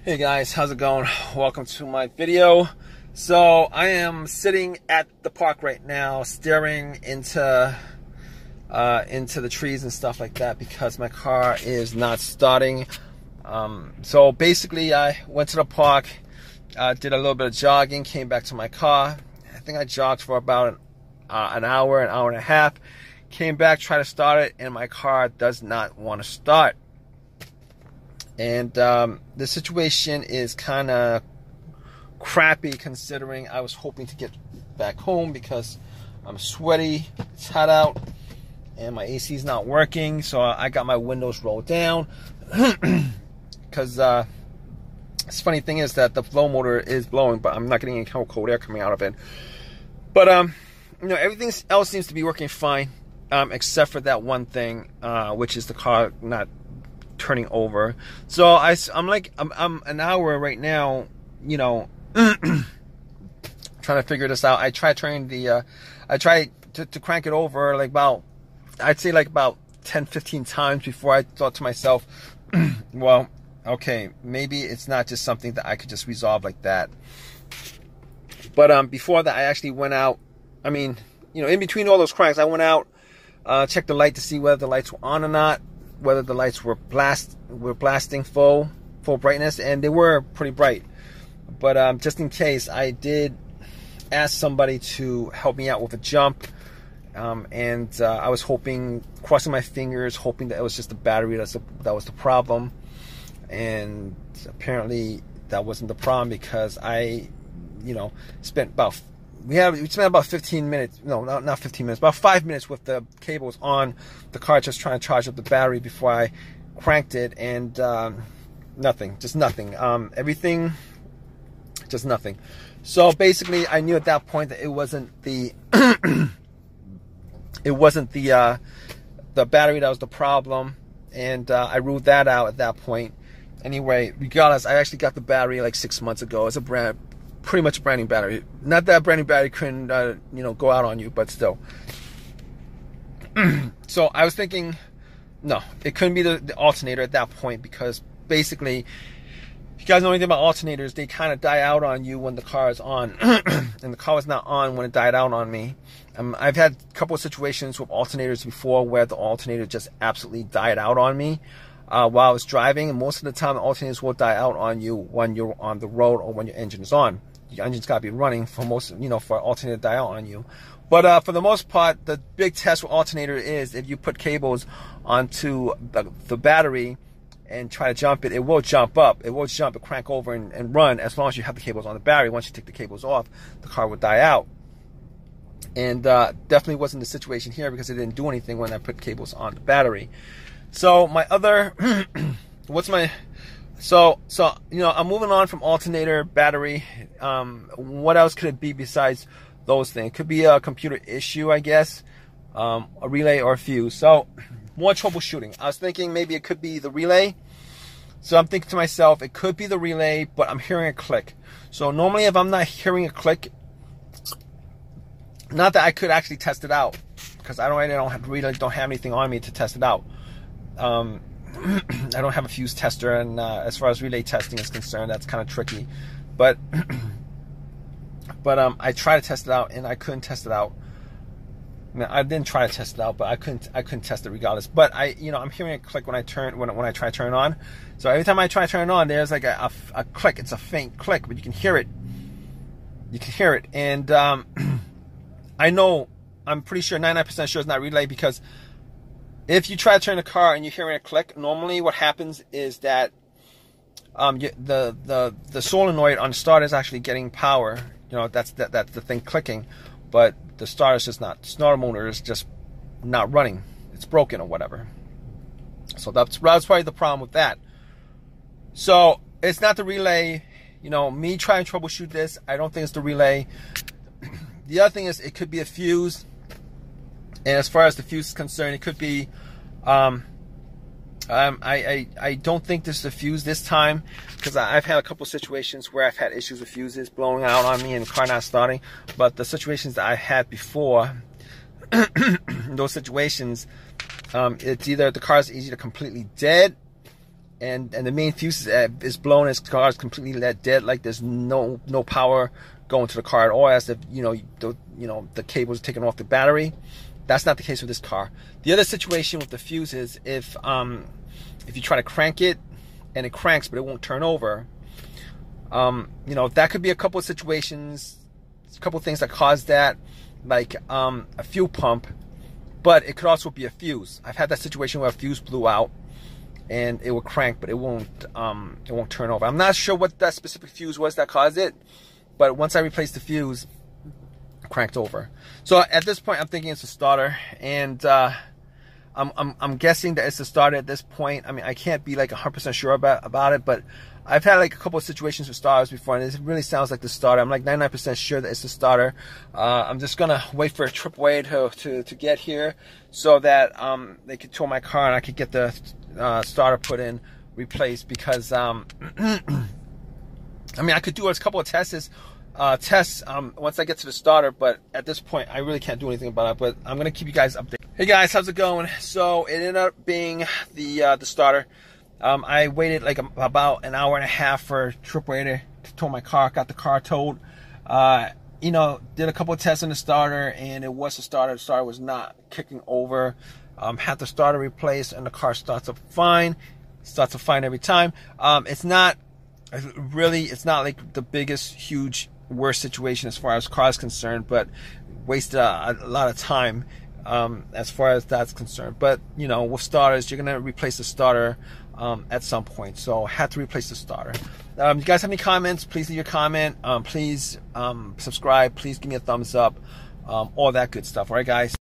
Hey guys, how's it going? Welcome to my video. So I am sitting at the park right now, staring into the trees and stuff like that because my car is not starting. So basically, I went to the park, did a little bit of jogging, came back to my car. I think I jogged for about an hour and a half. Came back, tried to start it, and my car does not want to start. And the situation is kind of crappy considering I was hoping to get back home because I'm sweaty, it's hot out, and my AC is not working. So I got my windows rolled down because the funny thing is that the blow motor is blowing, but I'm not getting any cold air coming out of it. But you know, everything else seems to be working fine, except for that one thing, which is the car not turning over. So I'm an hour right now, you know, trying to figure this out. I tried turning I tried to crank it over like I'd say about 10-15 times before I thought to myself, well, okay, maybe it's not just something that I could just resolve like that. But before that, I actually went out. I mean, you know, in between all those cranks, I went out, checked the light to see whether the lights were on or not, whether the lights were blasting full brightness, and they were pretty bright. But just in case, I did ask somebody to help me out with a jump, and I was crossing my fingers, hoping that it was just the battery that was the problem. And apparently that wasn't the problem, because I, you know, spent about 15 minutes, no, not 15 minutes, about 5 minutes with the cables on the car, just trying to charge up the battery before I cranked it, and nothing, just nothing. Everything, just nothing. So basically, I knew at that point that it wasn't the the battery that was the problem, and I ruled that out at that point. Anyway, regardless, I actually got the battery like 6 months ago. It's pretty much a brand new battery. Not that a brand new battery couldn't, you know, go out on you, but still. So I was thinking, no, it couldn't be the alternator at that point, because basically, if you guys know anything about alternators, they kind of die out on you when the car is on, and the car was not on when it died out on me. I've had a couple of situations with alternators before where the alternator just absolutely died out on me while I was driving, and most of the time the alternators will die out on you when you're on the road or when your engine is on. Your engine's got to be running for for alternator to die out on you. But for the most part, the big test with alternator is if you put cables onto the battery and try to jump it, it will jump up. It will jump and crank over and run as long as you have the cables on the battery. Once you take the cables off, the car will die out. And definitely wasn't the situation here, because it didn't do anything when I put cables on the battery. So my other, So, you know, I'm moving on from alternator, battery. What else could it be besides those things? It could be a computer issue, I guess, a relay or a fuse. So, more troubleshooting. I was thinking maybe it could be the relay. So I'm thinking to myself, it could be the relay, but I'm hearing a click. So normally, if I'm not hearing a click, not that I could actually test it out, because I really don't have anything on me to test it out. I don't have a fuse tester, and as far as relay testing is concerned, that's kind of tricky. But I tried to test it out, and I couldn't test it out. I didn't try to test it out, but I couldn't test it regardless. But I'm hearing a click when I try to turn it on. So every time I try to turn it on, there's like a click. It's a faint click, but you can hear it. You can hear it, and I'm pretty sure, 99% sure it's not relay, because if you try to turn the car and you're hearing a click, normally what happens is that the solenoid on the starter is actually getting power. You know, that's the thing clicking, but the starter motor is just not running. It's broken or whatever. So that's probably the problem with that. So it's not the relay. You know, me trying to troubleshoot this, I don't think it's the relay. The other thing is, it could be a fuse. And as far as the fuse is concerned, it could be, I don't think this is a fuse this time, because I've had a couple situations where I've had issues with fuses blowing out on me and the car not starting. But the situations that I had before, in those situations, it's either the car is either completely dead and the main fuse is blown. His car is completely dead. Like there's no power going to the car at all, as if the cable is taken off the battery. That's not the case with this car. The other situation with the fuse is if you try to crank it and it cranks but it won't turn over. That could be a couple of situations, a couple of things that cause that, like a fuel pump, but it could also be a fuse. I've had that situation where a fuse blew out and it will crank, but it won't turn over. I'm not sure what that specific fuse was that caused it, but once I replaced the fuse, it cranked over. So at this point, I'm thinking it's a starter, and I'm guessing that it's a starter at this point. I mean, I can't be like 100% sure about it, but I've had like a couple of situations with starters before, and it really sounds like the starter. I'm like 99% sure that it's the starter. I'm just gonna wait for a AAA to get here so that they could tow my car and I could get the starter put in, replaced, because I mean, I could do a couple of tests once I get to the starter, but at this point I really can't do anything about it. But I'm gonna keep you guys updated. Hey guys, how's it going? So it ended up being the starter. I waited like about an hour and a half for AAA to tow my car. Got the car towed. Did a couple of tests on the starter, and it was the starter. The starter was not kicking over. Had the starter replaced, and the car starts up fine. Starts up fine every time. It's not like the biggest, huge, worst situation as far as car is concerned, but wasted a lot of time as far as that's concerned. But with starters, you're gonna replace the starter at some point, so had to replace the starter. You guys have any comments? Please leave your comment. Please subscribe. Please give me a thumbs up. All that good stuff. All right, guys.